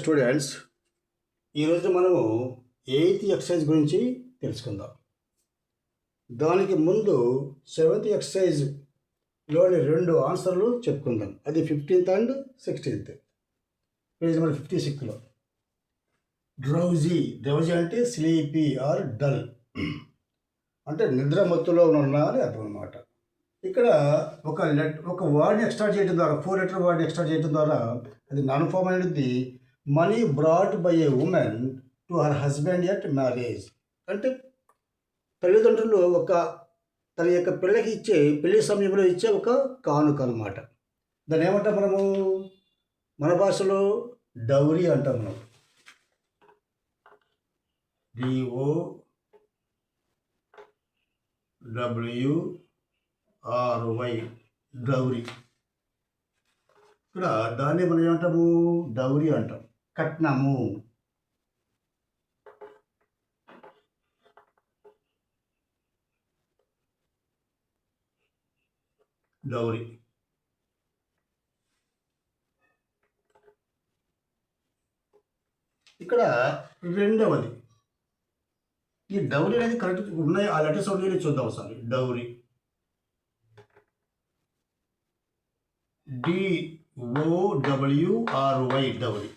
Dear students, ఈరోజు మనము eighth exercise గురించి తెలుసుకుందాం. దానికి ముందు సెవెంత్ ఎక్సర్సైజ్లోని రెండు ఆన్సర్లు చెప్పుకుందాం. అది 15th and 16th, page number 56లో. డ్రౌజీ అంటే స్లీపీ ఆర్ డల్, అంటే నిద్ర మత్తులో ఉన్నా అని అర్థం అన్నమాట. ఇక్కడ ఒక వర్డ్ని ఎక్స్ట్రా చేయడం ద్వారా, 4 లెటర్ వర్డ్ని ఎక్స్ట్రా చేయడం ద్వారా అది నాన్ ఫామ్ అనేది money brought by A women to her husband at marriage. అంటే తల్లిదండ్రులు తన యొక్క పిల్లకి పెళ్లి సమయంలో ఇచ్చే ఒక కానుక అనమాట. దాన్ని ఏమంటాం మనము? మన భాషలో డౌరీ అంటాం మనం. DOWRY, dowry. ఇక్కడ దాన్ని మనం ఏమంటాము? డౌరీ అంటాం, కట్నము. డౌరీ. ఇక్కడ రెండవది, ఈ డౌరీ అనేది కరెక్ట్ ఉన్నాయి. ఆ లెటర్స్ ఉన్నాయి, చూద్దాం ఒకసారి. Dowry, DOWRY, dowry.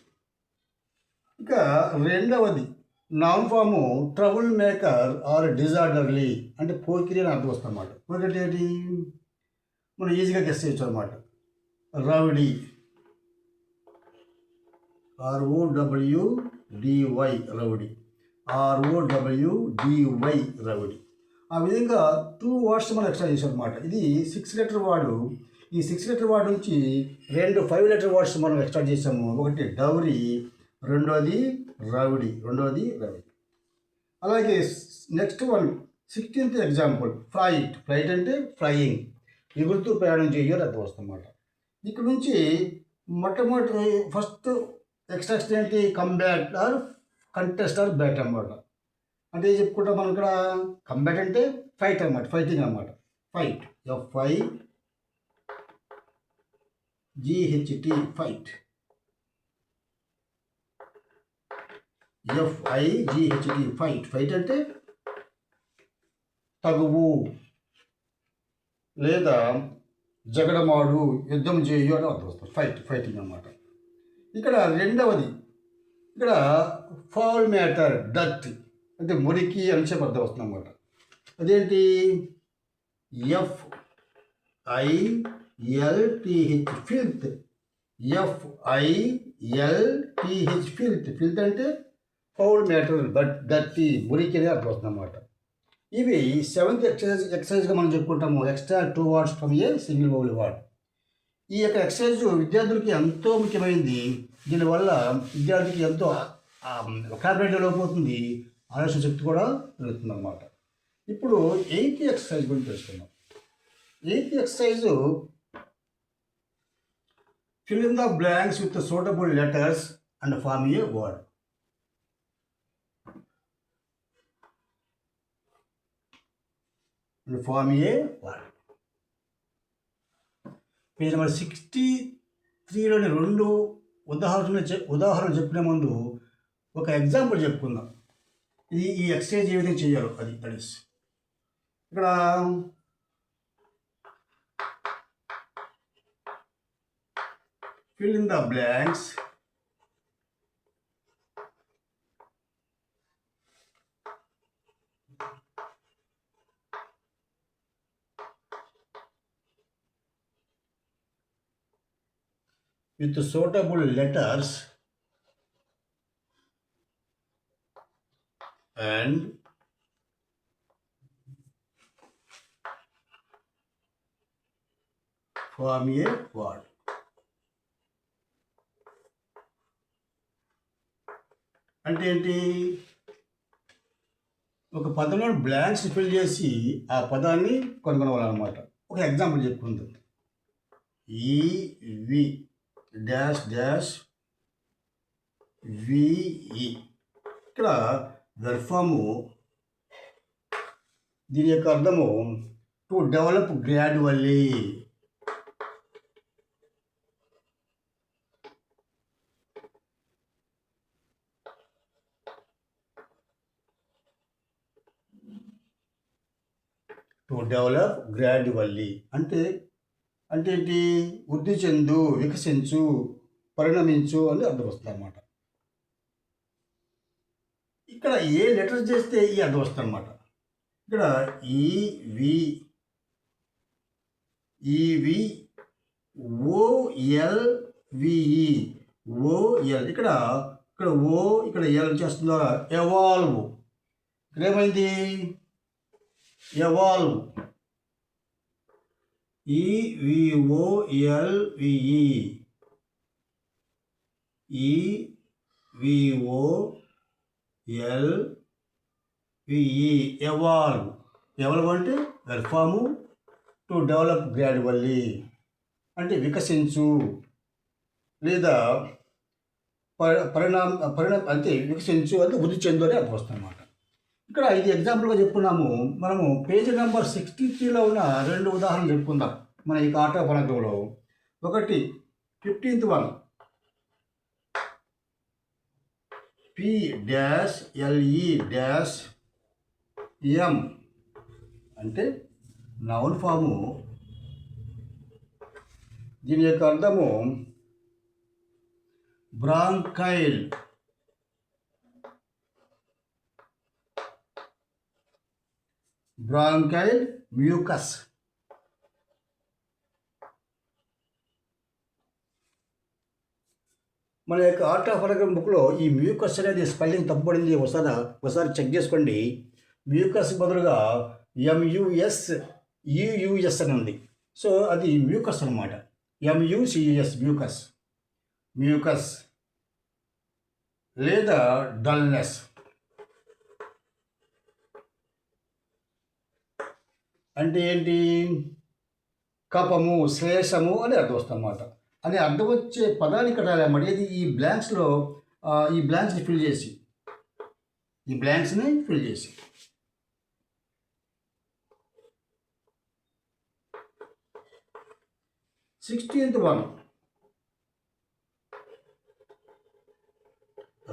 ఇక రెండవది నాన్ ఫాము ట్రబుల్ మేకర్ ఆర్ డిజార్డర్లీ, అంటే పోకిరి అని అర్థం వస్తుంది అన్నమాట. పోకిరి ఏంటి మనం ఈజీగా గెస్ చేయొచ్చు అనమాట. Rowdy, ROWDY, rowdy, ROWDY, rowdy. ఆ విధంగా 2 వర్డ్స్ మనం ఎక్స్ట్రా చేసాం అనమాట. ఇది 6 లెటర్ వర్డ్. ఈ 6 లెటర్ వర్డ్ నుంచి 2 5 లెటర్ వర్డ్స్ మనం ఎక్స్ట్రా చేసాము. ఒకటి డౌరీ, రెండోది రౌడీ. అలాగే next one 16th example, flight అంటే ఫ్లయింగ్, ఎగురుతూ ప్రయాణం చేయని అర్థం వస్తుందన్నమాట. ఇక్కడ నుంచి మొట్టమొదటి ఫస్ట్ ఎక్స్ట్రా ఏంటి? Combat or contest or bat అన్నమాట. అంటే ఏం చెప్పుకుంటాం మనం ఇక్కడ? కంబ్యాట్ అంటే ఫైట్ అన్నమాట, ఫైటింగ్ అన్నమాట. Fight, FIGHT, fight. FIGHT, fight అంటే తగువు లేదా జగడమాడు, యుద్ధం చేయు అని అర్థం వస్తుంది. ఫైటింగ్ అన్నమాట. ఇక్కడ రెండవది, ఇక్కడ ఫౌల్ మ్యాటర్, డర్ట్ అంటే మురికి అని చెప్పి అర్థం వస్తుంది అన్నమాట. అదేంటి? FILTH, filth. FILTH, ఫిల్త్ అంటే ఫౌల్ మ్యాటర్, డర్టీ, మురికి అని అర్థం వస్తుంది అన్నమాట. ఇవి 7th ఎక్సర్సైజ్గా మనం చెప్పుకుంటాము. Extra 2 words from a single vowel word. ఈ యొక్క ఎక్సర్సైజ్ విద్యార్థులకి ఎంతో ముఖ్యమైనది. దీనివల్ల విద్యార్థికి ఎంతో వొకాబులరీ డెవలప్ అవుతుంది, ఆలోచన శక్తి కూడా పెరుగుతుంది అన్నమాట. ఇప్పుడు 8th ఎక్సర్సైజ్ గురించి తెలుసుకుందాం. 8th exercise, fill in the blanks with suitable letters and form a word. Page number 63లోని 2 ఉదాహరణలు చెప్పిన ముందు ఒక ఎగ్జాంపుల్ చెప్పుకుందాం. ఈ ఎక్సర్సైజ్ ఏ విధంగా చేయాలో అది తెలుసు. ఇక్కడ fill in the blanks with suitable letters and form a word. అంటే ఏంటి? ఒక పదంలో బ్లాంక్స్ ఫిల్ చేసి ఆ పదాన్ని కనుగొనాలన్నమాట. ఒక ఎగ్జాంపుల్ చెప్పుకుందాం. EV VE. ఇక్కడ వెర్ఫాము, దీని యొక్క అర్థము to develop gradually. To develop gradually అంటే అంటే ఏంటి? వృద్ధి చెందు, వికసించు, పరిణమించు అని అర్థం వస్తుంది అన్నమాట. ఇక్కడ ఏ లెటర్ చేస్తే ఈ అర్థం వస్తుంది అన్నమాట. ఇక్కడ ఈవి ఓఎల్విఈ ఓఎల్ ఇక్కడ ఇక్కడ ఓ ఇక్కడ ఎల్ చేస్తుందో ఎవాల్వ్. ఇక్కడ ఏమైంది? Evolve E V O L V E E V O L V E evolve. Evolve అంటే పెర్ఫాము, టు డెవలప్ గ్రాడ్యువల్లీ అంటే వికసించు లేదా పరిణామ అంటే వికసించు అంటే వృద్ధి చెందు అని అర్థం వస్తుంది అన్నమాట. ఇక్కడ ఇది ఎగ్జాంపుల్గా చెప్పుకున్నాము. మనము పేజ్ నెంబర్ 63లో ఉన్న 2 ఉదాహరణలు చెప్పుకుందాం మన ఈ ఆటో ఫలకంలో. ఒకటి 15th వన్ P-LE-M అంటే నౌన్ ఫాము. దీని యొక్క అర్థము బ్రాంకైల్. Bronchial mucus. మన యొక్క ఆర్ట్ ఆఫ్ ఫలకం బుక్లో ఈ మ్యూకస్ అనేది స్పెల్లింగ్ తప్పుపడింది. ఒకసారి చెక్ చేసుకోండి. మ్యూకస్ బదులుగా MUSUUS అని ఉంది. సో అది మ్యూకస్ అనమాట. MUCUS mucus. మ్యూకస్ లేదా డల్నెస్ అంటే ఏంటి? కపము, శ్లేషము అని అర్థం వస్తుంది అన్నమాట. అని అర్థం వచ్చే పదాన్ని ఇక్కడ రాయాలన్నమాట. ఇది ఈ బ్లాంక్స్ని ఫిల్ చేసి 16th వన్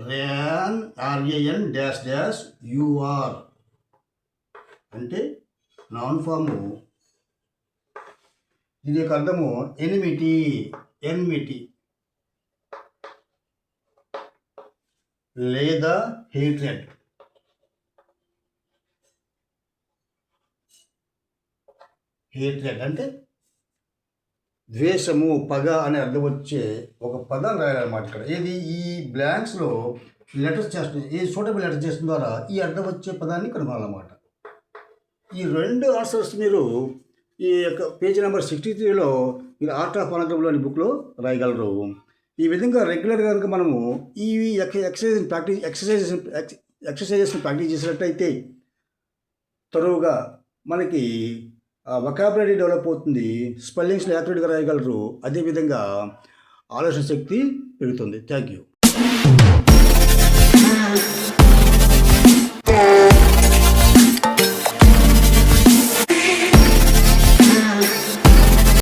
RAN UR అంటే నౌన్ ఫాము. దీని యొక్క అర్థము ఎనిమిటీ లేదా హేట్రెడ్. అంటే ద్వేషము, పగ అనే అర్థం వచ్చే ఒక పదం రాయాలన్నమాట. ఇక్కడ ఏది ఈ బ్లాంక్స్లో లెటర్స్ చేస్తుంది, ఏ సూటబుల్ లెటర్ చేసిన ద్వారా ఈ అర్థం వచ్చే పదాన్ని కనుగొనాలన్నమాట. ఈ 2 ఆన్సర్స్ మీరు ఈ యొక్క పేజ్ నెంబర్ 63లో మీరు ఆర్ట్ ఆఫ్ ఫలకంలోని బుక్లో రాయగలరు. ఈ విధంగా రెగ్యులర్గా కనుక మనము ఈ ఎక్సర్సైజెస్ని ప్రాక్టీస్ చేసినట్టయితే తరువుగా మనకి వొకాబులరీ డెవలప్ అవుతుంది. స్పెల్లింగ్స్ని యాక్యురేట్గా రాయగలరు. అదేవిధంగా ఆలోచన శక్తి పెరుగుతుంది. Thank you.